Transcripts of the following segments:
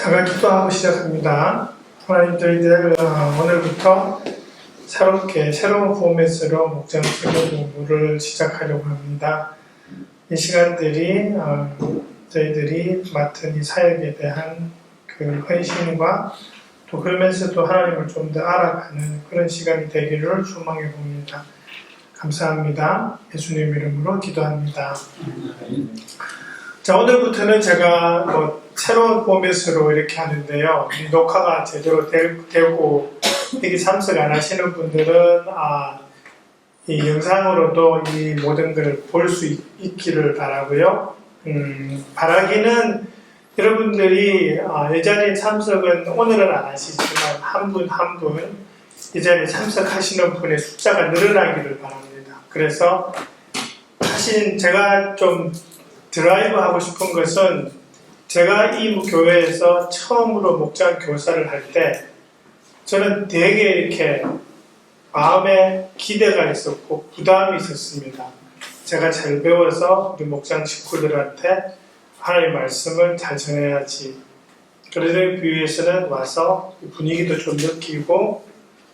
잠깐 기도하고 시작합니다. 하나님, 저희들 오늘부터 새로운 포맷으로 목장 설교 공부를 시작하려고 합니다. 이 시간들이 저희들이 맡은 이 사역에 대한 그 헌신과 또 그러면서도 하나님을 좀 더 알아가는 그런 시간이 되기를 소망해 봅니다. 감사합니다. 예수님 이름으로 기도합니다. 자, 오늘부터는 제가 새로운 포맷으로 이렇게 하는데요. 이 녹화가 제대로 되고 여기 참석 안 하시는 분들은 이 영상으로도 이 모든 걸 볼 수 있기를 바라고요. 바라기는 여러분들이 이 자리에 참석은 오늘은 안 하시지만 한 분 한 분 이 자리에 참석하시는 분의 숫자가 늘어나기를 바랍니다. 그래서 사실 제가 좀 드라이브 하고 싶은 것은 제가 이 교회에서 처음으로 목장 교사를 할 때 저는 되게 이렇게 마음에 기대가 있었고 부담이 있었습니다. 제가 잘 배워서 우리 목장 식구들한테 하나님의 말씀을 잘 전해야지. 그러기 위해서는 와서 분위기도 좀 느끼고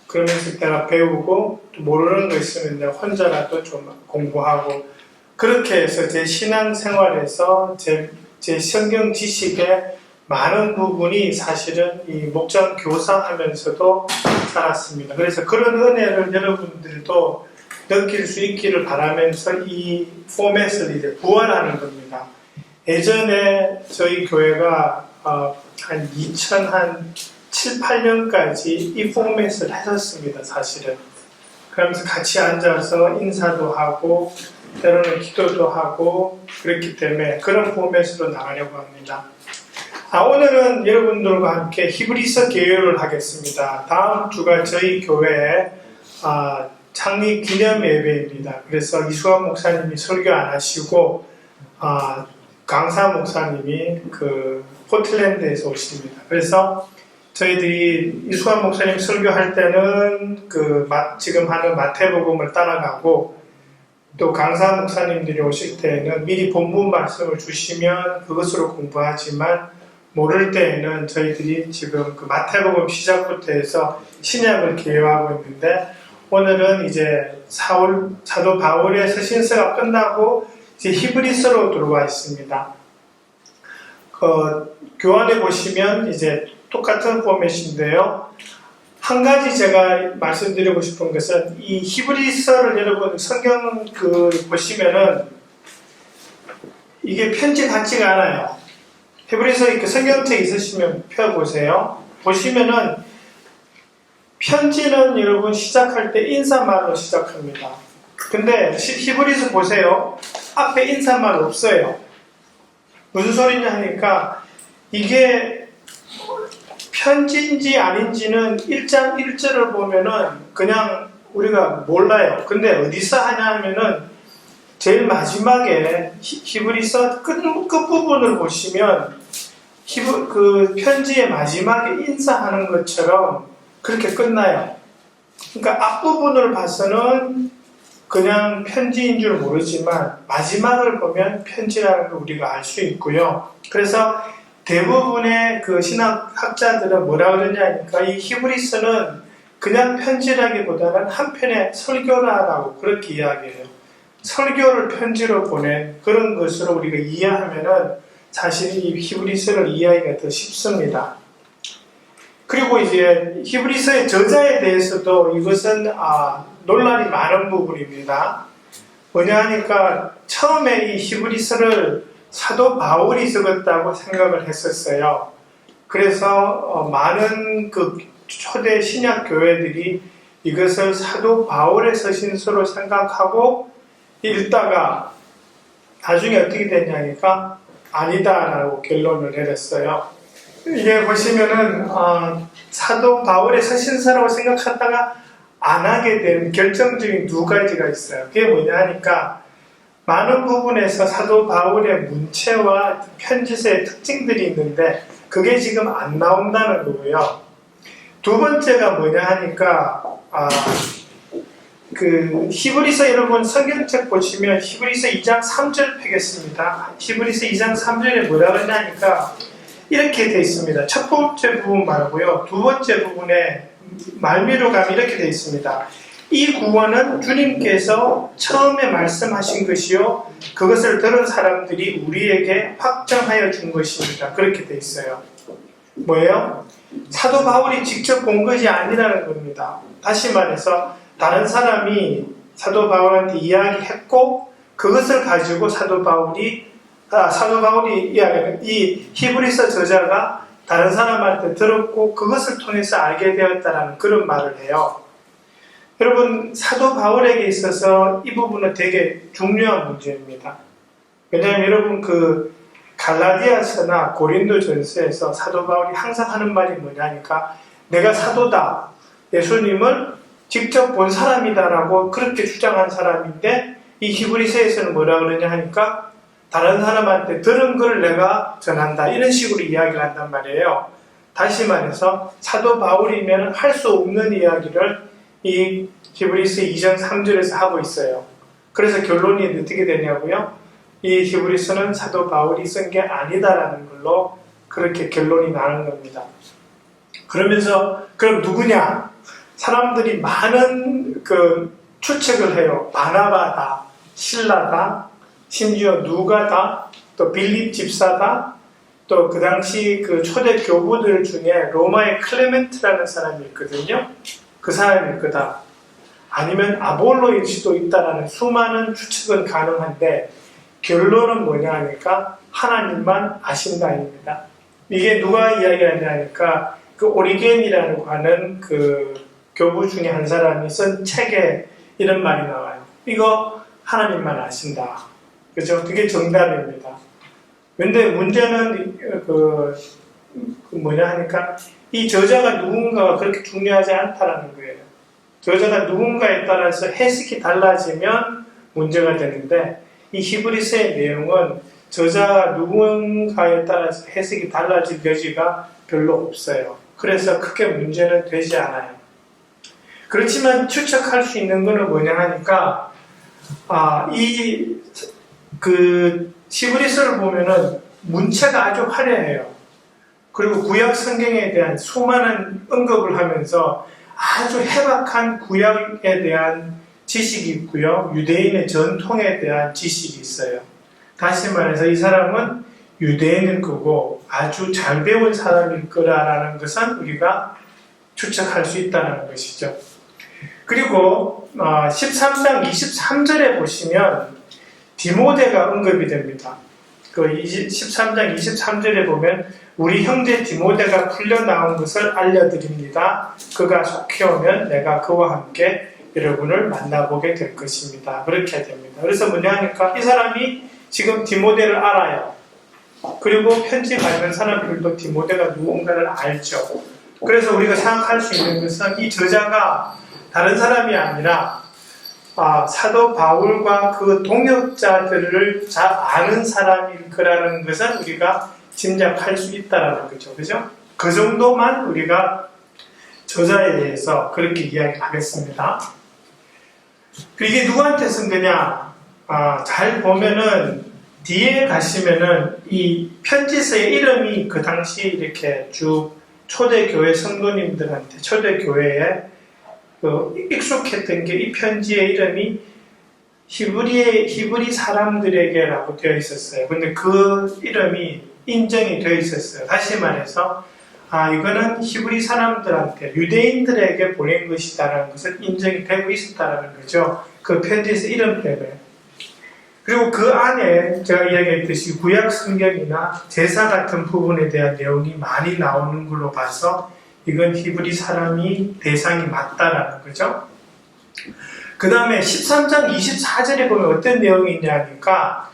그러면서 내가 배우고 또 모르는 거 있으면 내가 혼자라도 좀 공부하고 그렇게 해서 제 신앙생활에서 제 성경 지식의 많은 부분이 사실은 이 목장 교사하면서도 살았습니다. 그래서 그런 은혜를 여러분들도 느낄 수 있기를 바라면서 이 포맷을 이제 부활하는 겁니다. 예전에 저희 교회가 한 2007, 8년까지 이 포맷을 했었습니다. 사실은. 그러면서 같이 앉아서 인사도 하고 때로는 기도도 하고 그렇기 때문에 그런 포맷으로 나가려고 합니다. 오늘은 여러분들과 함께 히브리서 개요를 하겠습니다. 다음 주가 저희 교회의 창립 기념 예배입니다. 그래서 이수환 목사님이 설교 안 하시고 강사 목사님이 그 포틀랜드에서 오십니다. 그래서 저희들이 이수환 목사님 설교할 때는 지금 하는 마태복음을 따라가고 또 강사 목사님들이 오실 때에는 미리 본문 말씀을 주시면 그것으로 공부하지만 모를 때에는 저희들이 지금 그 마태복음 시작부터 해서 신약을 개요하고 있는데 오늘은 이제 사도 바울의 서신서가 끝나고 이제 히브리서로 들어와 있습니다. 교환해 보시면 이제 똑같은 포맷인데요. 한 가지 제가 말씀드리고 싶은 것은 이 히브리서를 여러분 성경 보시면은 이게 편지 같지가 않아요. 히브리서 성경책 있으시면 펴보세요. 보시면은 편지는 여러분 시작할 때 인사말로 시작합니다. 근데 히브리서 보세요. 앞에 인사말 없어요. 무슨 소리냐 하니까 이게 편지인지 아닌지는 1장 1절을 보면은 그냥 우리가 몰라요. 근데 어디서 하냐 하면은 제일 마지막에 히브리서 끝부분을 보시면 그 편지의 마지막에 인사하는 것처럼 그렇게 끝나요. 그러니까 앞부분을 봐서는 그냥 편지인 줄 모르지만 마지막을 보면 편지라는 걸 우리가 알 수 있고요. 그래서 대부분의 그 신학학자들은 뭐라 그러냐니까 이 히브리서는 그냥 편지라기보다는 한편의 설교라라고 그렇게 이야기해요. 설교를 편지로 보낸 그런 것으로 우리가 이해하면은 사실 이 히브리서를 이해하기가 더 쉽습니다. 그리고 이제 히브리서의 저자에 대해서도 이것은 논란이 많은 부분입니다. 뭐냐 하니까 처음에 이 히브리서를 사도 바울이 적었다고 생각을 했었어요. 그래서 많은 그 초대 신약 교회들이 이것을 사도 바울의 서신서로 생각하고 읽다가 나중에 어떻게 됐냐니까 아니다라고 결론을 내렸어요. 이게 보시면은 사도 바울의 서신서라고 생각하다가 안 하게 된 결정적인 두 가지가 있어요. 그게 뭐냐 하니까 많은 부분에서 사도 바울의 문체와 편지서의 특징들이 있는데 그게 지금 안 나온다는 거고요. 두 번째가 뭐냐 하니까 그 히브리서 여러분 성경책 보시면 히브리서 2장 3절 펴겠습니다. 히브리서 2장 3절에 뭐라 그러냐니까 이렇게 되어 있습니다. 첫 번째 부분 말고요. 두 번째 부분에 말미로 가면 이렇게 되어 있습니다. 이 구원은 주님께서 처음에 말씀하신 것이요 그것을 들은 사람들이 우리에게 확정하여 준 것입니다. 그렇게 되어 있어요. 뭐예요? 사도 바울이 직접 본 것이 아니라는 겁니다. 다시 말해서 다른 사람이 사도 바울한테 이야기했고 그것을 가지고 사도 바울이 이 히브리서 저자가 다른 사람한테 들었고 그것을 통해서 알게 되었다라는 그런 말을 해요. 여러분, 사도 바울에게 있어서 이 부분은 되게 중요한 문제입니다. 왜냐하면 여러분 그 갈라디아서나 고린도전서에서 사도 바울이 항상 하는 말이 뭐냐니까 내가 사도다, 예수님을 직접 본 사람이다라고 그렇게 주장한 사람인데 이 히브리서에서는 뭐라 그러냐 하니까 다른 사람한테 들은 걸 내가 전한다 이런 식으로 이야기를 한단 말이에요. 다시 말해서 사도 바울이면 할 수 없는 이야기를 이 히브리서 2장 3절에서 하고 있어요. 그래서 결론이 어떻게 되냐고요? 이 히브리서는 사도 바울이 쓴 게 아니다라는 걸로 그렇게 결론이 나는 겁니다. 그러면서 그럼 누구냐? 사람들이 많은 그 추측을 해요. 바나바다, 실라다, 심지어 누가다, 또 빌립 집사다, 또 그 당시 그 초대 교부들 중에 로마의 클레멘트라는 사람이 있거든요. 그 사람일 거다. 아니면 아볼로일 수도 있다라는 수많은 추측은 가능한데 결론은 뭐냐 하니까 하나님만 아신다입니다. 이게 누가 이야기하냐 하니까 그 오리겐이라고 하는 그 교부 중에 한 사람이 쓴 책에 이런 말이 나와요. 이거 하나님만 아신다. 그죠? 그게 정답입니다. 근데 문제는 뭐냐 하니까 이 저자가 누군가가 그렇게 중요하지 않다라는 거예요. 저자가 누군가에 따라서 해석이 달라지면 문제가 되는데 이 히브리서의 내용은 저자가 누군가에 따라서 해석이 달라질 여지가 별로 없어요. 그래서 크게 문제는 되지 않아요. 그렇지만 추측할 수 있는 것은 뭐냐 하니까 히브리서를 보면은 문체가 아주 화려해요. 그리고 구약 성경에 대한 수많은 언급을 하면서 아주 해박한 구약에 대한 지식이 있고요. 유대인의 전통에 대한 지식이 있어요. 다시 말해서 이 사람은 유대인일 거고 아주 잘 배운 사람일 거라는 것은 우리가 추측할 수 있다는 것이죠. 그리고 13장 23절에 보시면 디모데가 언급이 됩니다. 그 13장 23절에 보면 우리 형제 디모데가 풀려나온 것을 알려드립니다. 그가 속히 오면 내가 그와 함께 여러분을 만나보게 될 것입니다. 그렇게 됩니다. 그래서 뭐냐 하니까 이 사람이 지금 디모데를 알아요. 그리고 편지 받는 사람들도 디모데가 누군가를 알죠. 그래서 우리가 생각할 수 있는 것은 이 저자가 다른 사람이 아니라 사도 바울과 그 동역자들을 잘 아는 사람일 거라는 것은 우리가 짐작할 수 있다는 거죠. 그죠? 그 정도만 우리가 저자에 대해서 그렇게 이야기하겠습니다. 이게 누구한테 쓴 거냐? 잘 보면은 뒤에 가시면은 이 편지서의 이름이 그 당시 이렇게 쭉 초대교회 성도님들한테 초대교회에 익숙했던 게 이 편지의 이름이 히브리 사람들에게라고 되어 있었어요. 근데 그 이름이 인정이 되어 있었어요. 다시 말해서 이거는 히브리 사람들한테 유대인들에게 보낸 것이다라는 것을 인정이 되고 있었다라는 거죠. 그 편지에서 이름 때문에. 그리고 그 안에 제가 이야기했듯이 구약 성경이나 제사 같은 부분에 대한 내용이 많이 나오는 걸로 봐서 이건 히브리 사람이 대상이 맞다라는 거죠. 그 다음에 13장 24절에 보면 어떤 내용이 있냐니까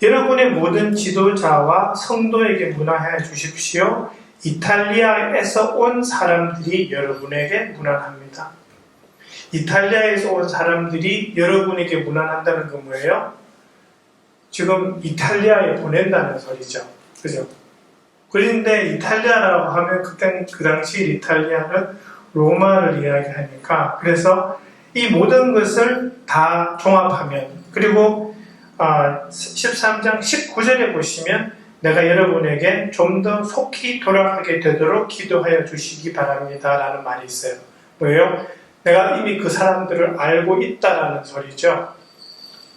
여러분의 모든 지도자와 성도에게 문안해 주십시오. 이탈리아에서 온 사람들이 여러분에게 문안합니다. 이탈리아에서 온 사람들이 여러분에게 문안한다는 건 뭐예요? 지금 이탈리아에 보낸다는 소리죠. 그죠? 그런데 이탈리아라고 하면 그 당시 이탈리아는 로마를 이야기하니까 그래서 이 모든 것을 다 종합하면 그리고 13장 19절에 보시면 내가 여러분에게 좀 더 속히 돌아가게 되도록 기도하여 주시기 바랍니다 라는 말이 있어요. 왜요? 내가 이미 그 사람들을 알고 있다라는 소리죠.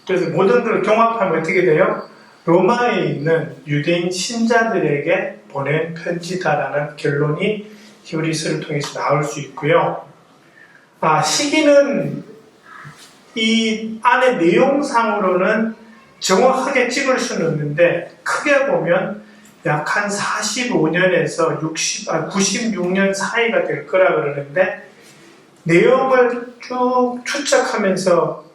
그래서 모든 걸 종합하면 어떻게 돼요? 로마에 있는 유대인 신자들에게 보낸 편지다라는 결론이 히브리서를 통해서 나올 수 있고요. 시기는 이 안의 내용상으로는 정확하게 찍을 수는 없는데 크게 보면 약 한 45년에서 96년 사이가 될 거라 그러는데 내용을 쭉 추적하면서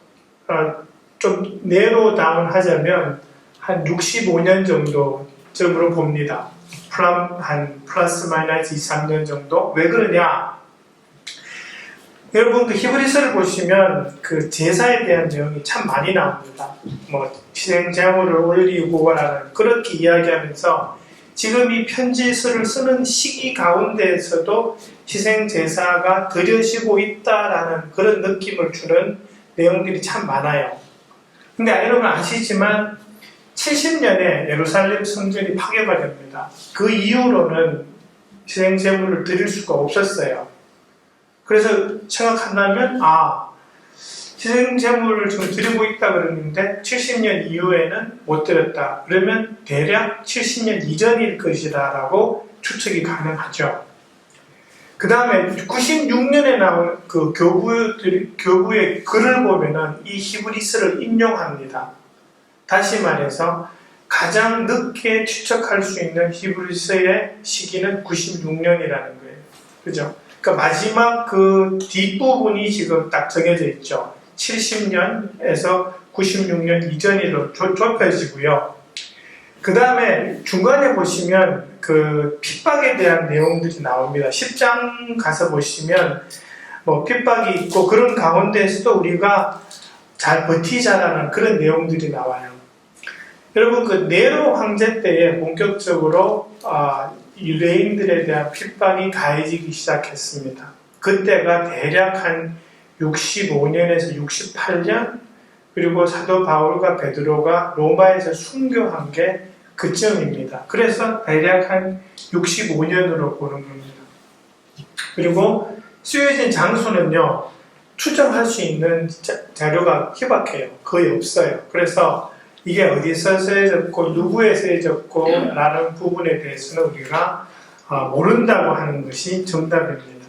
좀 내로 다운 하자면 한 65년 정도쯤으로 봅니다. 한 플러스 마이너스 2, 3년 정도. 왜 그러냐? 여러분 그 히브리서를 보시면 그 제사에 대한 내용이 참 많이 나옵니다. 뭐 희생제물을 올리고라는 그렇게 이야기하면서 지금 이 편지서를 쓰는 시기 가운데에서도 희생제사가 드려지고 있다라는 그런 느낌을 주는 내용들이 참 많아요. 근데 여러분 아시지만 70년에 예루살렘 성전이 파괴가 됩니다. 그 이후로는 희생제물을 드릴 수가 없었어요. 그래서 생각한다면 희생제물을 지금 드리고 있다 그러는데 70년 이후에는 못 드렸다. 그러면 대략 70년 이전일 것이다 라고 추측이 가능하죠. 그 다음에 96년에 나온 그 교부의 글을 보면은 이 히브리서를 인용합니다. 다시 말해서 가장 늦게 추측할 수 있는 히브리서의 시기는 96년이라는 거예요. 그죠? 그러니까 마지막 그 뒷부분이 지금 딱 정해져 있죠. 70년에서 96년 이전으로 좁혀지고요. 그 다음에 중간에 보시면 그 핍박에 대한 내용들이 나옵니다. 10장 가서 보시면 뭐 핍박이 있고 그런 가운데에서도 우리가 잘 버티자라는 그런 내용들이 나와요. 여러분 그 네로 황제 때에 본격적으로 유대인들에 대한 핍박이 가해지기 시작했습니다. 그때가 대략 한 65년에서 68년 그리고 사도 바울과 베드로가 로마에서 순교한 게 그쯤입니다. 그래서 대략 한 65년으로 보는 겁니다. 그리고 쓰여진 장소는요 추정할 수 있는 자료가 희박해요. 거의 없어요. 그래서 이게 어디서 쓰여졌고 누구에 쓰여졌고 라는 부분에 대해서는 우리가 모른다고 하는 것이 정답입니다.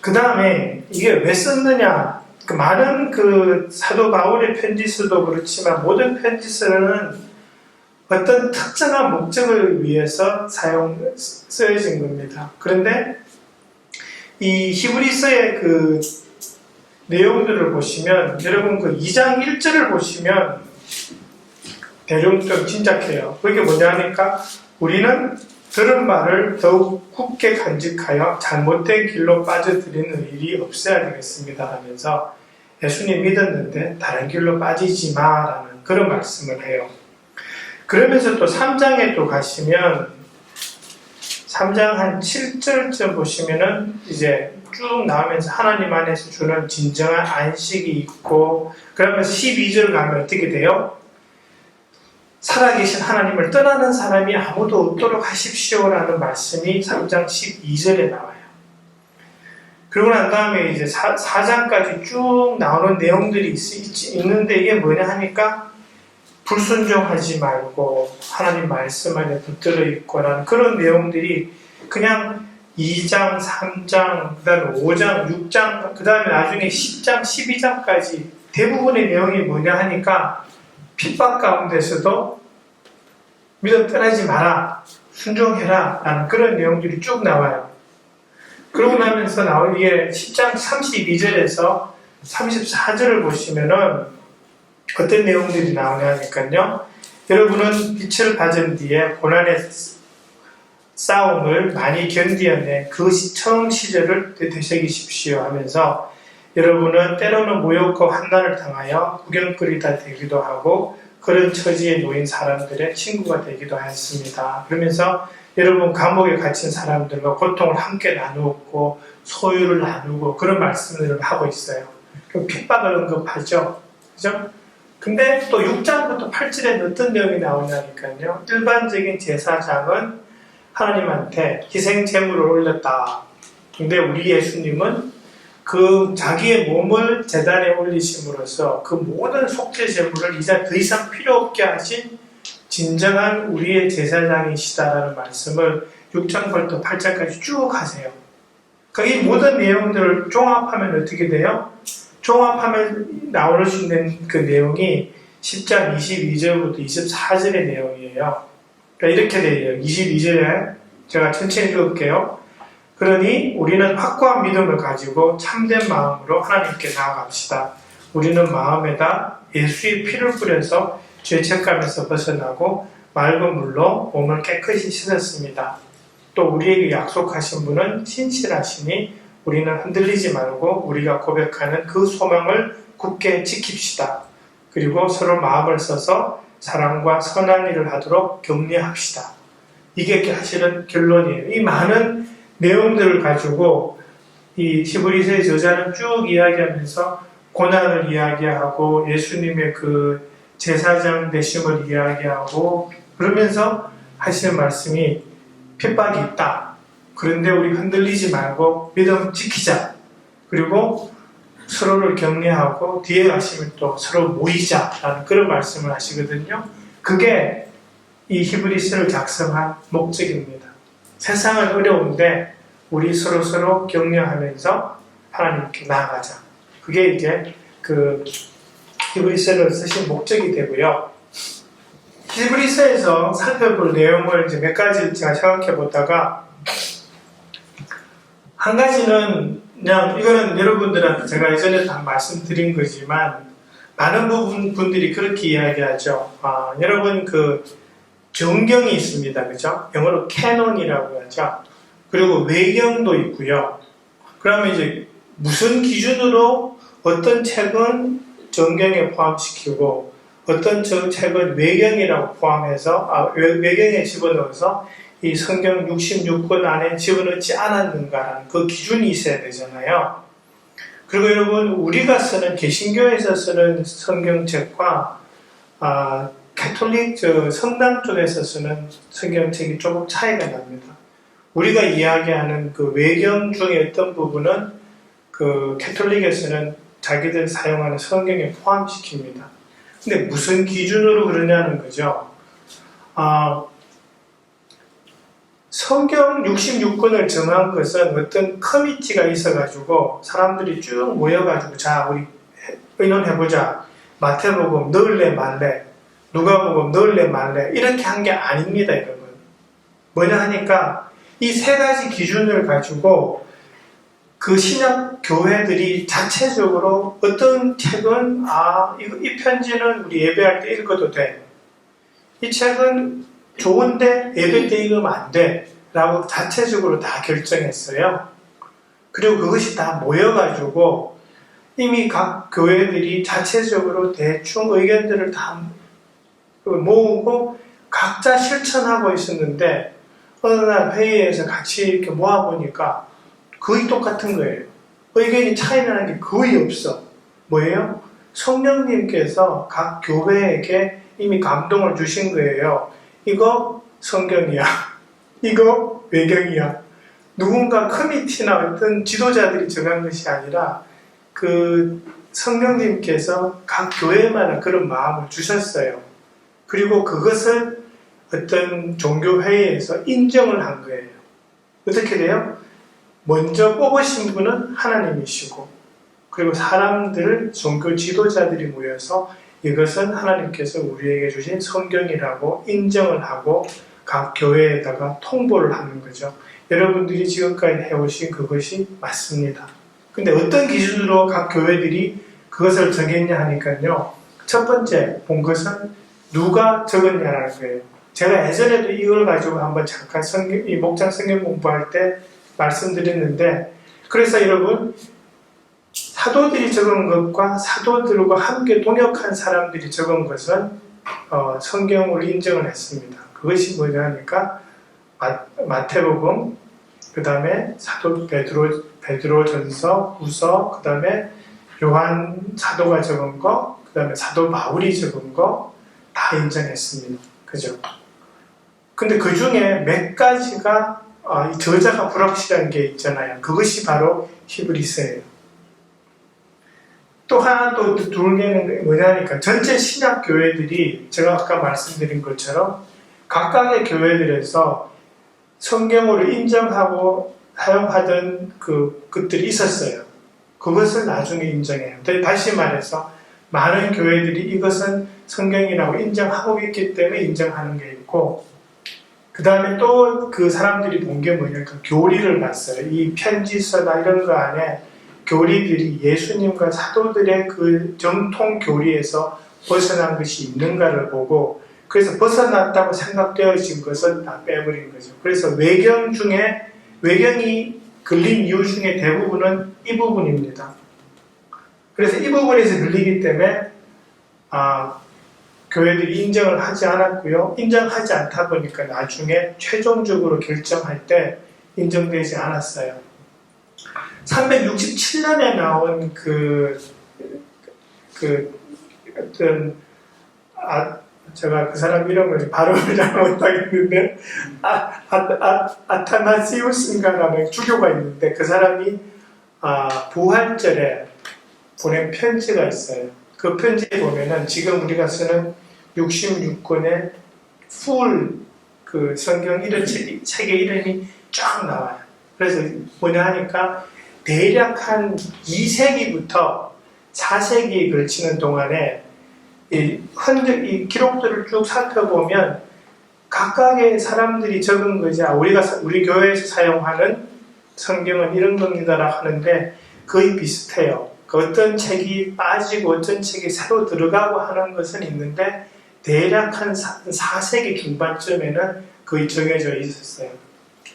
그 다음에 이게 왜 썼느냐? 많은 그 사도 바울의 편지서도 그렇지만 모든 편지서는 어떤 특정한 목적을 위해서 쓰여진 겁니다. 그런데 이 히브리서의 그 내용들을 보시면 여러분 그 2장 1절을 보시면 대충 좀 짐작해요. 그게 뭐냐 하니까 우리는 들은 말을 더욱 굳게 간직하여 잘못된 길로 빠져들이는 일이 없어야 되겠습니다 하면서 예수님 믿었는데 다른 길로 빠지지 마라는 그런 말씀을 해요. 그러면서 또 3장에 또 가시면 3장 한 7절쯤 보시면은 이제 쭉 나오면서 하나님 안에서 주는 진정한 안식이 있고 그러면서 12절 가면 어떻게 돼요? 살아계신 하나님을 떠나는 사람이 아무도 없도록 하십시오라는 말씀이 3장 12절에 나와요. 그러고 난 다음에 이제 4장까지 쭉 나오는 내용들이 있는데 이게 뭐냐 하니까 불순종하지 말고 하나님 말씀 안에 붙들어 있고라는 그런 내용들이 그냥 2장, 3장, 그 다음에 5장, 6장, 그 다음에 나중에 10장, 12장까지 대부분의 내용이 뭐냐 하니까 핍박 가운데서도 믿음 떠나지 마라, 순종해라 라는 그런 내용들이 쭉 나와요. 그러고 나면서 이게 10장 32절에서 34절을 보시면은 어떤 내용들이 나오냐니까요. 여러분은 빛을 받은 뒤에 고난의 싸움을 많이 견디었네. 그 처음 시절을 되새기십시오 하면서 여러분은 때로는 모욕과 환난을 당하여 구경거리가 되기도 하고 그런 처지에 놓인 사람들의 친구가 되기도 했습니다. 그러면서 여러분 감옥에 갇힌 사람들과 고통을 함께 나누었고 소유를 나누고 그런 말씀을 하고 있어요. 그 핍박을 언급하죠. 그죠? 근데 또 6장부터 8절에 어떤 내용이 나오냐니까요. 일반적인 제사장은 하나님한테 희생 제물을 올렸다. 근데 우리 예수님은 그 자기의 몸을 제단에 올리심으로써 그 모든 속죄 제물을 이제 더 이상 필요 없게 하신 진정한 우리의 제사장이시다라는 말씀을 6장부터 8장까지 쭉 하세요. 그러니까 이 모든 내용들을 종합하면 어떻게 돼요? 종합하면 나올 수 있는 그 내용이 10장 22절부터 24절의 내용이에요. 그러니까 이렇게 돼요. 22절에 제가 천천히 읽을게요. 그러니 우리는 확고한 믿음을 가지고 참된 마음으로 하나님께 나아갑시다. 우리는 마음에다 예수의 피를 뿌려서 죄책감에서 벗어나고 맑은 물로 몸을 깨끗이 씻었습니다. 또 우리에게 약속하신 분은 신실하시니 우리는 흔들리지 말고 우리가 고백하는 그 소망을 굳게 지킵시다. 그리고 서로 마음을 써서 사랑과 선한 일을 하도록 격려합시다. 이게 사실은 결론이에요. 이 많은 내용들을 가지고 이 히브리서의 저자는 쭉 이야기하면서 고난을 이야기하고 예수님의 그 제사장 되심을 이야기하고 그러면서 하시는 말씀이 핍박이 있다. 그런데 우리 흔들리지 말고 믿음 지키자. 그리고 서로를 격려하고 뒤에 가시면 또 서로 모이자라는 그런 말씀을 하시거든요. 그게 이 히브리서를 작성한 목적입니다. 세상은 어려운데 우리 서로 격려하면서 하나님께 나아가자. 그게 이제 그 히브리서를 쓰신 목적이 되고요. 히브리서에서 살펴볼 내용을 이제 몇 가지 제가 생각해 보다가 한 가지는 그냥 이거는 여러분들한테 제가 예전에도 한 말씀드린 거지만 많은 분들이 그렇게 이야기하죠. 여러분 그 정경이 있습니다. 그죠? 영어로 캐논이라고 하죠. 그리고 외경도 있고요. 그러면 이제 무슨 기준으로 어떤 책은 정경에 포함시키고 어떤 책은 외경이라고 포함해서 외경에 집어넣어서 이 성경 66권 안에 집어넣지 않았는가라는 그 기준이 있어야 되잖아요. 그리고 여러분 우리가 쓰는 개신교에서 쓰는 성경책과 가톨릭 성당 쪽에서 쓰는 성경책이 조금 차이가 납니다. 우리가 이야기하는 그 외경 중에 어떤 부분은 그 가톨릭에서는 자기들 사용하는 성경에 포함시킵니다. 근데 무슨 기준으로 그러냐는 거죠. 성경 66권을 정한 것은 어떤 커미티가 있어가지고 사람들이 쭉 모여가지고 자 우리 의논해보자. 마태복음 넣을래 말래, 누가복음 넣을래 말래 이렇게 한 게 아닙니다, 여러분. 뭐냐 하니까 이 세 가지 기준을 가지고 그 신약 교회들이 자체적으로 어떤 책은 이 편지는 우리 예배할 때 읽어도 돼. 이 책은 좋은데 예배 때 읽으면 안 돼. 라고 자체적으로 다 결정했어요. 그리고 그것이 다 모여가지고 이미 각 교회들이 자체적으로 대충 의견들을 다 모으고 각자 실천하고 있었는데 어느 날 회의에서 같이 이렇게 모아보니까 거의 똑같은 거예요. 의견이 차이 나는 게 거의 없어. 뭐예요? 성령님께서 각 교회에게 이미 감동을 주신 거예요. 이거 성경이야. 이거 외경이야. 누군가 커미티나 어떤 지도자들이 정한 것이 아니라 그 성령님께서 각 교회마다 그런 마음을 주셨어요. 그리고 그것을 어떤 종교회의에서 인정을 한 거예요. 어떻게 돼요? 먼저 뽑으신 분은 하나님이시고 그리고 사람들, 종교 지도자들이 모여서 이것은 하나님께서 우리에게 주신 성경이라고 인정을 하고 각 교회에다가 통보를 하는 거죠. 여러분들이 지금까지 해오신 그것이 맞습니다. 근데 어떤 기준으로 각 교회들이 그것을 정했냐 하니까요. 첫 번째 본 것은 누가 적었냐라는 거예요. 제가 예전에도 이걸 가지고 한번 잠깐 이 목장 성경 공부할 때 말씀드렸는데 그래서 여러분 사도들이 적은 것과 사도들과 함께 동역한 사람들이 적은 것은 성경을 인정을 했습니다. 그것이 뭐냐 하니까 마태복음, 그 다음에 사도 베드로전서, 후서, 그 다음에 요한 사도가 적은 거, 그 다음에 사도 바울이 적은 거 다 인정했습니다. 그죠? 근데 그 중에 몇 가지가 이 저자가 불확실한 게 있잖아요. 그것이 바로 히브리서예요. 또 하나 또 둘 개는 뭐냐니까 전체 신약 교회들이 제가 아까 말씀드린 것처럼 각각의 교회들에서 성경으로 인정하고 사용하던 것들이 있었어요. 그것을 나중에 인정해요. 다시 말해서 많은 교회들이 이것은 성경이라고 인정하고 있기 때문에 인정하는 게 있고, 그 다음에 또 그 사람들이 본 게 뭐냐니까 교리를 봤어요. 이 편지서나 이런 거 안에 교리들이 예수님과 사도들의 그 정통 교리에서 벗어난 것이 있는가를 보고, 그래서 벗어났다고 생각되어진 것은 다 빼버린 거죠. 그래서 외경이 걸린 이유 중에 대부분은 이 부분입니다. 그래서 이 부분에서 걸리기 때문에 교회들이 인정을 하지 않았고요. 인정하지 않다 보니까 나중에 최종적으로 결정할 때 인정되지 않았어요. 367년에 나온 제가 그 사람 이름을 발음을 잘 못하겠는데 아타나시우스인가라는 주교가 있는데 그 사람이 부활절에 보낸 편지가 있어요. 그 편지에 보면은 지금 우리가 쓰는 66권의 그 성경 책의 이름이 쫙 나와요. 그래서 뭐냐 하니까 대략 한 2세기부터 4세기에 걸치는 동안에 이 기록들을 쭉 살펴보면 각각의 사람들이 적은 거지, 우리 교회에서 사용하는 성경은 이런 겁니다라고 하는데 거의 비슷해요. 어떤 책이 빠지고 어떤 책이 새로 들어가고 하는 것은 있는데 대략 한 4세기 중반쯤에는 거의 정해져 있었어요.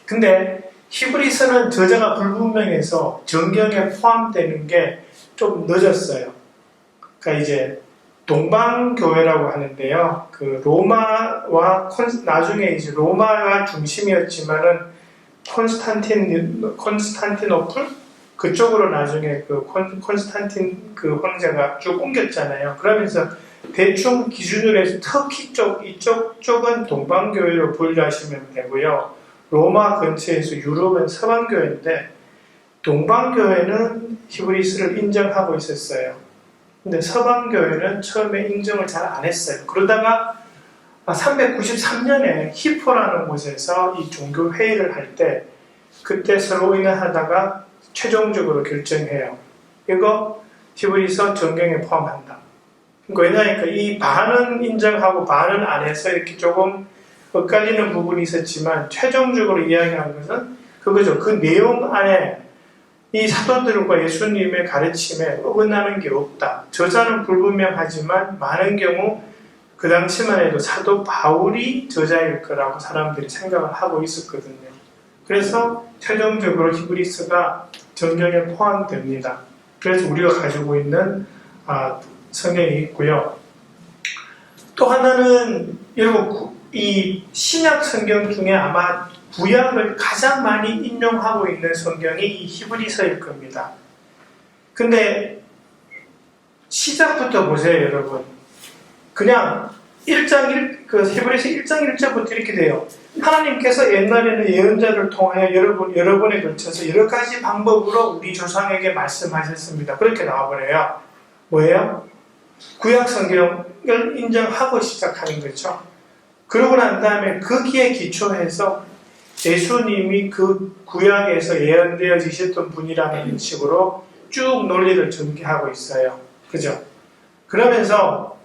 근데 히브리서는 저자가 불분명해서 정경에 포함되는 게 좀 늦었어요. 그러니까 이제 동방교회라고 하는데요. 그 로마와 나중에 이제 로마가 중심이었지만은 콘스탄티노플 그쪽으로 나중에 콘스탄틴 황제가 쭉 옮겼잖아요. 그러면서 대충 기준으로 해서 터키 이쪽 쪽은 동방교회로 분류하시면 되고요. 로마 근처에서 유럽은 서방교회인데 동방교회는 히브리서를 인정하고 있었어요. 근데 서방교회는 처음에 인정을 잘 안 했어요. 그러다가 393년에 히포라는 곳에서 이 종교회의를 할 때 그때 서로 의논하다가 최종적으로 결정해요. 이거 히브리서 정경에 포함한다. 왜냐하니까 이 반은 인정하고 반은 안 해서 이렇게 조금 엇갈리는 부분이 있었지만 최종적으로 이야기한 것은 그거죠. 그 내용 안에 이 사도들과 예수님의 가르침에 어긋나는 게 없다. 저자는 불분명하지만 많은 경우 그 당시만 해도 사도 바울이 저자일 거라고 사람들이 생각을 하고 있었거든요. 그래서 최종적으로 히브리서가 정경에 포함됩니다. 그래서 우리가 가지고 있는 성경이 있고요. 또 하나는 여러분 이 신약 성경 중에 아마 구약을 가장 많이 인용하고 있는 성경이 이 히브리서일 겁니다. 근데 시작부터 보세요, 여러분. 그냥 히브리서 1장 1절부터 이렇게 돼요. 하나님께서 옛날에는 예언자를 통하여 여러 번에 걸쳐서 여러 가지 방법으로 우리 조상에게 말씀하셨습니다. 그렇게 나와버려요. 뭐예요? 구약 성경을 인정하고 시작하는 거죠. 그러고 난 다음에 거기에 기초해서 예수님이 그 구약에서 예언되어지셨던 분이라는 식으로 쭉 논리를 전개하고 있어요. 그죠? 그러면서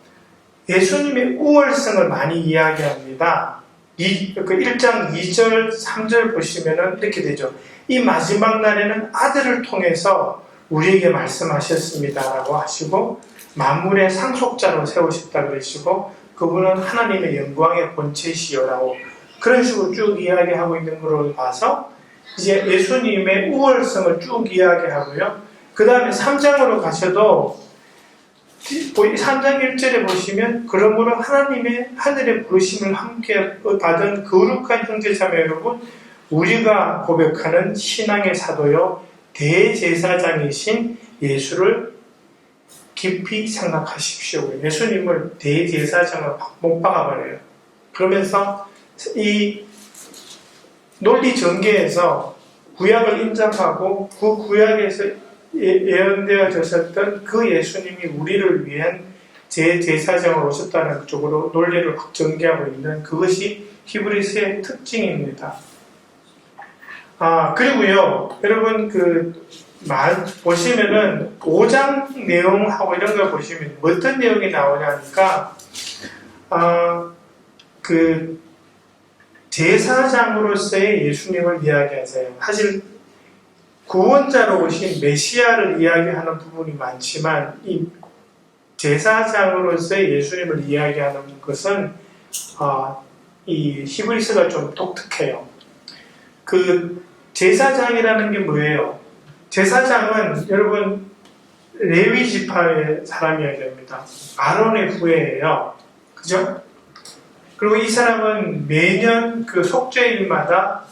예수님의 우월성을 많이 이야기합니다. 그 1장 2절, 3절 보시면은 이렇게 되죠. 이 마지막 날에는 아들을 통해서 우리에게 말씀하셨습니다라고 하시고 만물의 상속자로 세우셨다 그러시고 그분은 하나님의 영광의 본체시여라고 그런 식으로 쭉 이야기하고 있는 걸로 봐서 이제 예수님의 우월성을 쭉 이야기하고요. 그 다음에 3장으로 가셔도 3장 1절에 보시면 그러므로 하나님의 하늘의 부르심을 함께 받은 거룩한 형제자매 여러분 우리가 고백하는 신앙의 사도요 대제사장이신 예수를 깊이 생각하십시오. 예수님을 대제사장으로 못 박아버려요. 그러면서 이 논리 전개에서 구약을 인정하고 그 구약에서 예언되어졌었던 그 예수님이 우리를 위한 제사장으로 오셨다는 쪽으로 논리를 확 전개하고 있는 그것이 히브리서의 특징입니다. 그리고요, 여러분 보시면은 5장 내용하고 이런 걸 보시면 어떤 내용이 나오냐니까 제사장으로서의 예수님을 이야기하세요. 사실 구원자로 오신 메시아를 이야기하는 부분이 많지만 이 제사장으로서의 예수님을 이야기하는 것은 이 히브리서가 좀 독특해요. 제사장이라는 게 뭐예요? 제사장은 여러분 레위 지파의 사람이어야 됩니다. 아론의 후예예요. 그죠? 그리고 이 사람은 매년 그 속죄일마다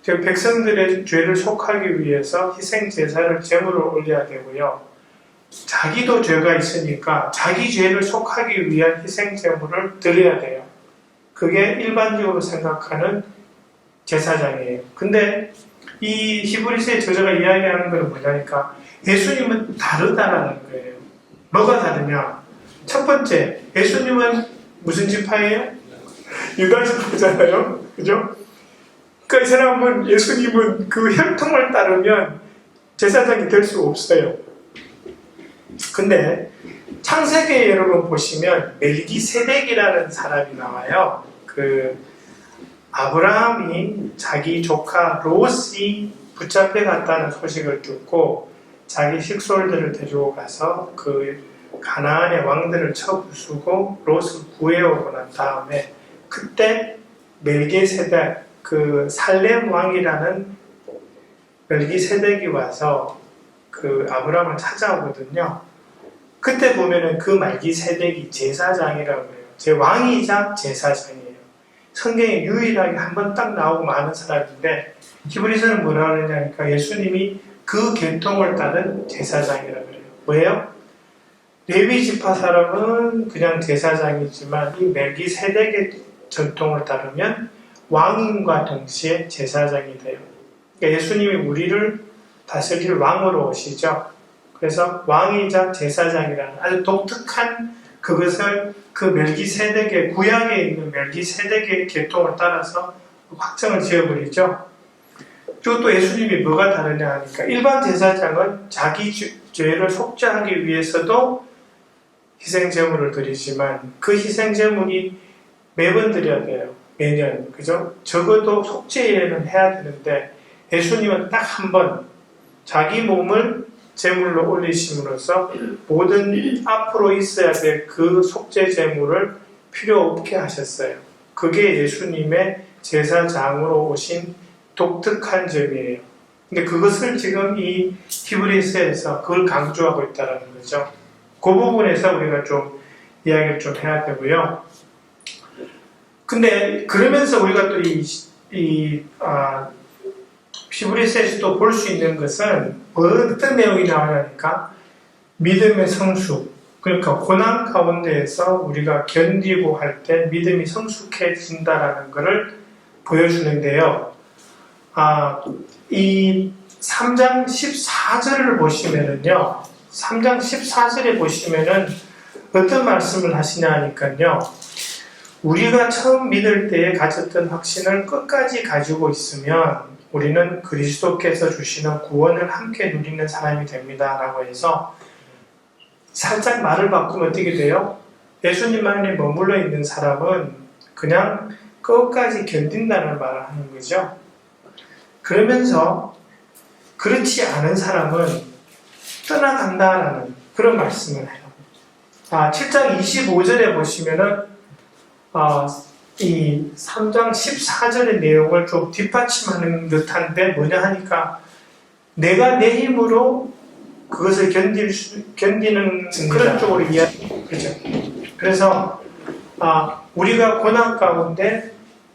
백성들의 죄를 속하기 위해서 희생 제사를 제물로 올려야 되고요. 자기도 죄가 있으니까 자기 죄를 속하기 위한 희생 제물을 드려야 돼요. 그게 일반적으로 생각하는 제사장이에요. 근데 이 히브리서의 저자가 이야기하는 건 뭐냐니까 예수님은 다르다라는 거예요. 뭐가 다르냐? 첫 번째, 예수님은 무슨 지파예요? 유다 지파잖아요. 그죠? 그러니까 이 사람은 예수님은 그 혈통을 따르면 제사장이 될 수 없어요. 근데 창세기에 여러분 보시면 멜기세덱이라는 사람이 나와요. 아브라함이 자기 조카 롯이 붙잡혀 갔다는 소식을 듣고 자기 식솔들을 데리고 가서 그 가나안의 왕들을 쳐부수고 롯을 구해오고 난 다음에 그때 멜기세덱 살렘 왕이라는 멜기세덱이 와서 아브라함을 찾아오거든요. 그때 보면은 그 멜기세덱이 제사장이라고 해요. 왕이자 제사장이에요. 성경에 유일하게 한 번 딱 나오고 마는 사람인데 히브리서는 뭐라 그러냐니까 예수님이 그 계통을 따른 제사장이라고 그래요. 왜요? 레위 지파 사람은 그냥 제사장이지만 이 멜기세덱의 전통을 따르면 왕인과 동시에 제사장이 돼요. 그러니까 예수님이 우리를 다스릴 왕으로 오시죠. 그래서 왕이자 제사장이라는 아주 독특한 그것을 그 멜기세덱의 구약에 있는 멜기세덱의 계통을 따라서 확정을 지어버리죠. 그리고 또 예수님이 뭐가 다르냐 하니까 일반 제사장은 자기 죄를 속죄하기 위해서도 희생제물을 드리지만 그 희생제물이 매번 드려야 돼요. 매년. 그죠? 적어도 속죄일에는 해야 되는데 예수님은 딱 한 번 자기 몸을 제물로 올리심으로써 모든 앞으로 있어야 될 그 속죄 제물을 필요 없게 하셨어요. 그게 예수님의 제사장으로 오신 독특한 점이에요. 근데 그것을 지금 이 히브리서에서 그걸 강조하고 있다는 거죠. 그 부분에서 우리가 좀 이야기를 좀 해야 되고요. 근데 그러면서 우리가 또 히브리서에서 또 볼 수 있는 것은 어떤 내용이 나오냐니까 믿음의 성숙, 그러니까 고난 가운데에서 우리가 견디고 할 때 믿음이 성숙해진다라는 것을 보여주는데요. 이 3장 14절을 보시면은요, 3장 14절에 보시면은 어떤 말씀을 하시냐 하니까요, 우리가 처음 믿을 때에 가졌던 확신을 끝까지 가지고 있으면 우리는 그리스도께서 주시는 구원을 함께 누리는 사람이 됩니다. 라고 해서 살짝 말을 바꾸면 어떻게 돼요? 예수님 안에 머물러 있는 사람은 그냥 끝까지 견딘다는 말을 하는 거죠. 그러면서 그렇지 않은 사람은 떠나간다라는 그런 말씀을 해요. 7장 25절에 보시면은 이 3장 14절의 내용을 좀 뒷받침하는 듯한데 뭐냐 하니까 내가 내 힘으로 그것을 견디는 그런 쪽으로 그렇죠. 그래서 우리가 고난 가운데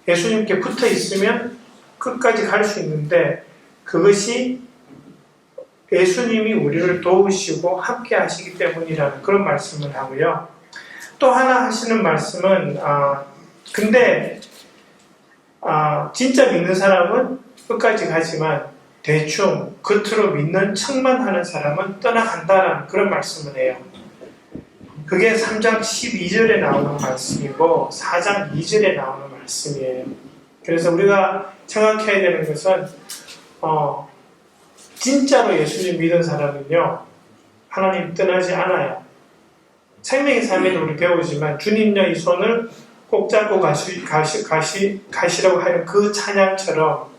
예수님께 붙어 있으면 끝까지 갈 수 있는데 그것이 예수님이 우리를 도우시고 함께 하시기 때문이라는 그런 말씀을 하고요. 또 하나 하시는 말씀은 근데 진짜 믿는 사람은 끝까지 가지만 대충 겉으로 믿는 척만 하는 사람은 떠나간다라는 그런 말씀을 해요. 그게 3장 12절에 나오는 말씀이고 4장 2절에 나오는 말씀이에요. 그래서 우리가 생각해야 되는 것은 진짜로 예수님 믿은 사람은요, 하나님 떠나지 않아요. 생명의 삶에도 우리 배우지만 주님과 이 손을 꼭 잡고 가시라고 하는 그 찬양처럼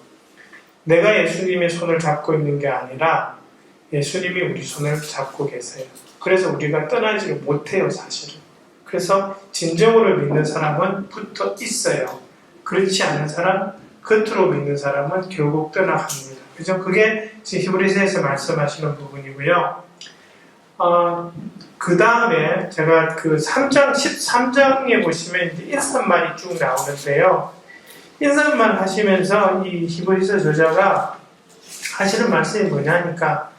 내가 예수님의 손을 잡고 있는 게 아니라 예수님이 우리 손을 잡고 계세요. 그래서 우리가 떠나지를 못해요, 사실은. 그래서 진정으로 믿는 사람은 붙어 있어요. 그렇지 않은 사람, 겉으로 믿는 사람은 결국 떠나갑니다. 그죠? 그게 지금 히브리서에서 말씀하시는 부분이고요. 그 다음에 제가 그 3장, 13장에 보시면 이제 인사말이 쭉 나오는데요. 인사말 하시면서 이 히브리서 저자가 하시는 말씀이 뭐냐니까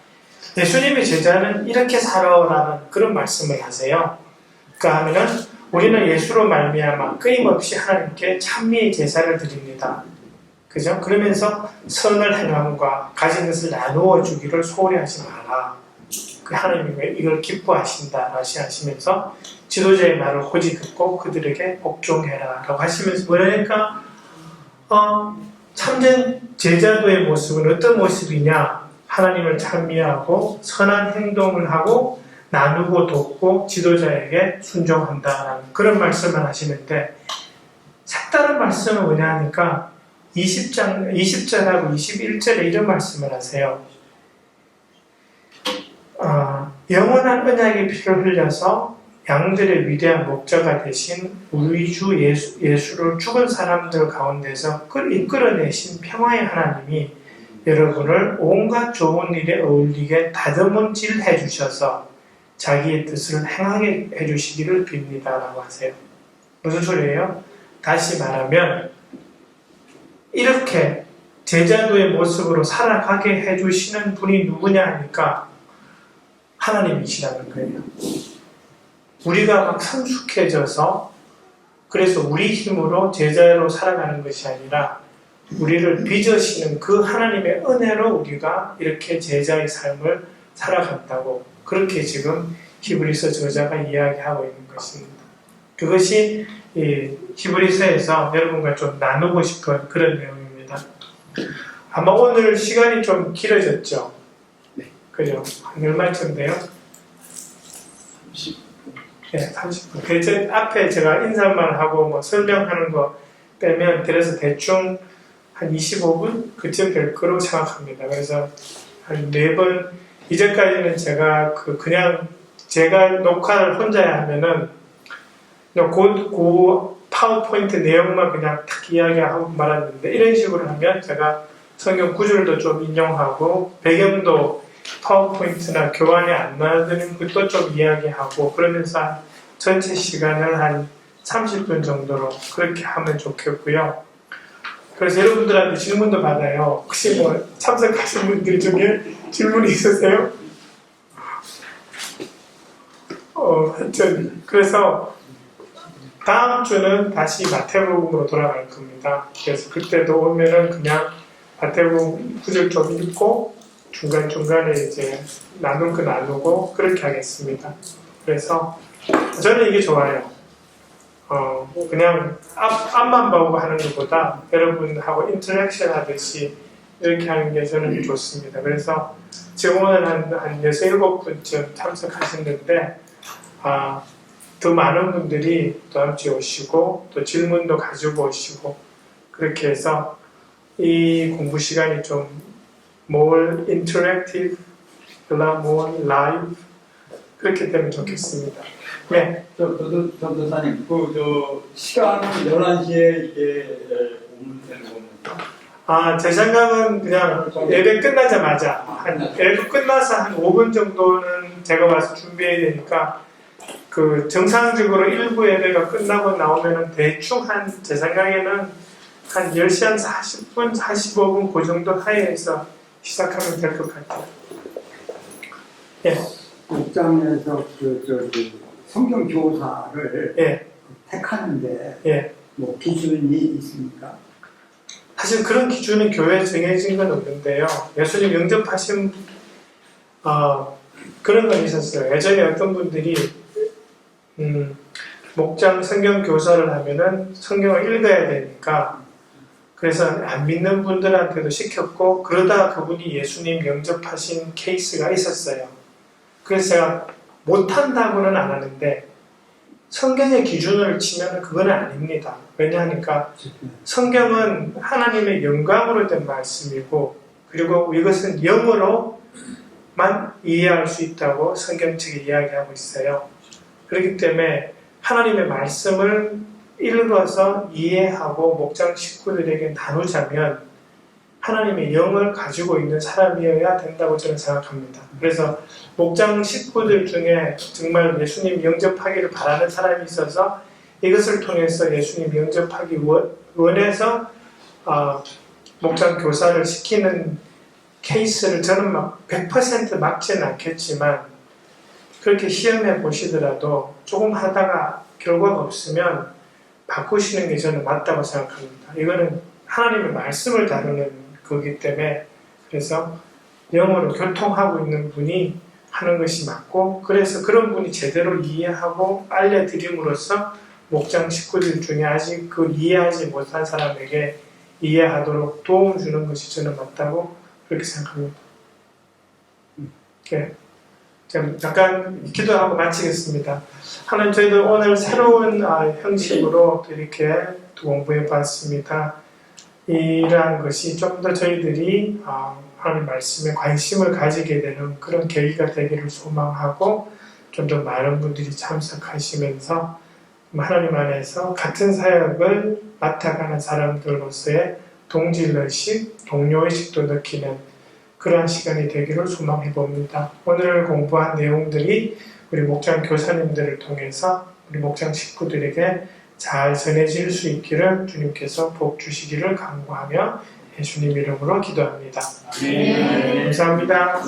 예수님의 제자는 이렇게 살아오라는 그런 말씀을 하세요. 그러니까 하면은 우리는 예수로 말미암아 끊임없이 하나님께 찬미의 제사를 드립니다. 그죠? 그러면서 선을 행함과 가진 것을 나누어 주기를 소홀히 하지 마라. 그 하나님이 이걸 기뻐하신다 하시면서 지도자의 말을 호지 듣고 그들에게 복종해라 라고 하시면서 뭐라니까 참된 제자도의 모습은 어떤 모습이냐? 하나님을 찬미하고 선한 행동을 하고 나누고 돕고 지도자에게 순종한다라는 그런 말씀을 하시는데 색다른 말씀은 뭐냐 하니까 20절하고 21절에 이런 말씀을 하세요. 영원한 언약의 피를 흘려서 양들의 위대한 목자가 되신 우리 주 예수를 죽은 사람들 가운데서 이끌어내신 평화의 하나님이 여러분을 온갖 좋은 일에 어울리게 다듬음질해 주셔서 자기의 뜻을 행하게 해주시기를 빕니다 라고 하세요. 무슨 소리예요? 다시 말하면 이렇게 제자도의 모습으로 살아가게 해주시는 분이 누구냐 하니까 하나님이시라는 거예요. 우리가 막 성숙해져서 그래서 우리 힘으로 제자로 살아가는 것이 아니라 우리를 빚으시는 그 하나님의 은혜로 우리가 이렇게 제자의 삶을 살아간다고 그렇게 지금 히브리서 저자가 이야기하고 있는 것입니다. 그것이 히브리서에서 여러분과 좀 나누고 싶은 그런 내용입니다. 아마 오늘 시간이 좀 길어졌죠? 그죠? 한 얼마쯤 돼요? 30분. 네, 30분. 그래서 앞에 제가 인사말 하고 뭐 설명하는 거 빼면 그래서 대충 한 25분? 그쯤 될 거로 생각합니다. 그래서 한 4번, 이제까지는 제가 그냥 제가 녹화를 혼자 하면은 그 파워포인트 내용만 그냥 딱 이야기하고 말았는데 이런 식으로 하면 제가 성경 구절도 좀 인용하고 배경도 파워포인트나 교환이 안 나드는 것도 좀 이야기하고 그러면서 전체 시간을 한 30분 정도로 그렇게 하면 좋겠고요. 그래서 여러분들한테 질문도 받아요. 혹시 뭐 참석하신 분들 중에 질문이 있으세요? 하여튼 그래서 다음 주는 다시 마태복음으로 돌아갈 겁니다. 그래서 그때도 오면은 그냥 마태복음 구절 좀 읽고 중간중간에 이제 나눈 거 나누고 그렇게 하겠습니다. 그래서 저는 이게 좋아요. 그냥 앞만 보고 하는 것보다 여러분하고 인터랙션 하듯이 이렇게 하는 게 저는 좋습니다. 그래서 지금 오늘 한 6, 7분쯤 참석하셨는데 더 많은 분들이 다음 주에 오시고 또 질문도 가지고 오시고 그렇게 해서 이 공부 시간이 좀 more interactive, more live 그렇게 되면 좋겠습니다. 네. 전도사님, 시간은 11시에 이게 오면 되는 겁니까? 제 생각은 그냥 예배 끝나자마자 예배 끝나서 한 5분 정도는 제가 와서 준비해야 되니까 그 정상적으로 일부 예배가 끝나고 나오면은 대충 제 생각에는 한 10시 한 40분, 45분 그 정도 하에서 시작하면 될 것 같아요. 예. 목장에서 성경 교사를 예. 택하는데 예. 뭐 기준이 있습니까? 사실 그런 기준은 교회에 정해진 건 없는데요. 예수님 영접하신 그런 건 있었어요. 예전에 어떤 분들이 목장 성경 교사를 하면은 성경을 읽어야 되니까 그래서 안 믿는 분들한테도 시켰고 그러다가 그분이 예수님 영접하신 케이스가 있었어요. 그래서 제가 못한다고는 안 하는데 성경의 기준을 치면 그건 아닙니다. 왜냐하니까 성경은 하나님의 영광으로 된 말씀이고 그리고 이것은 영어로만 이해할 수 있다고 성경책에 이야기하고 있어요. 그렇기 때문에 하나님의 말씀을 읽어서 이해하고 목장 식구들에게 나누자면 하나님의 영을 가지고 있는 사람이어야 된다고 저는 생각합니다. 그래서 목장 식구들 중에 정말 예수님 영접하기를 바라는 사람이 있어서 이것을 통해서 예수님 영접하기 원해서 목장 교사를 시키는 케이스를 저는 막 100% 막지는 않겠지만 그렇게 시험해 보시더라도 조금 하다가 결과가 없으면 바꾸시는 게 저는 맞다고 생각합니다. 이거는 하나님의 말씀을 다루는 거기 때문에 그래서 영어로 교통하고 있는 분이 하는 것이 맞고 그래서 그런 분이 제대로 이해하고 알려드림으로써 목장 식구들 중에 아직 그 이해하지 못한 사람에게 이해하도록 도움 주는 것이 저는 맞다고 그렇게 생각합니다. 네. 잠깐 기도하고 마치겠습니다. 하나님 저희들 오늘 새로운 형식으로 이렇게 공부해 봤습니다. 이러한 것이 좀 더 저희들이 하나님 말씀에 관심을 가지게 되는 그런 계기가 되기를 소망하고 좀 더 많은 분들이 참석하시면서 하나님 안에서 같은 사역을 맡아가는 사람들로서의 동질의식, 동료의식도 느끼는 그러한 시간이 되기를 소망해 봅니다. 오늘 공부한 내용들이 우리 목장 교사님들을 통해서 우리 목장 식구들에게 잘 전해질 수 있기를 주님께서 복 주시기를 간구하며 예수님 이름으로 기도합니다. 감사합니다.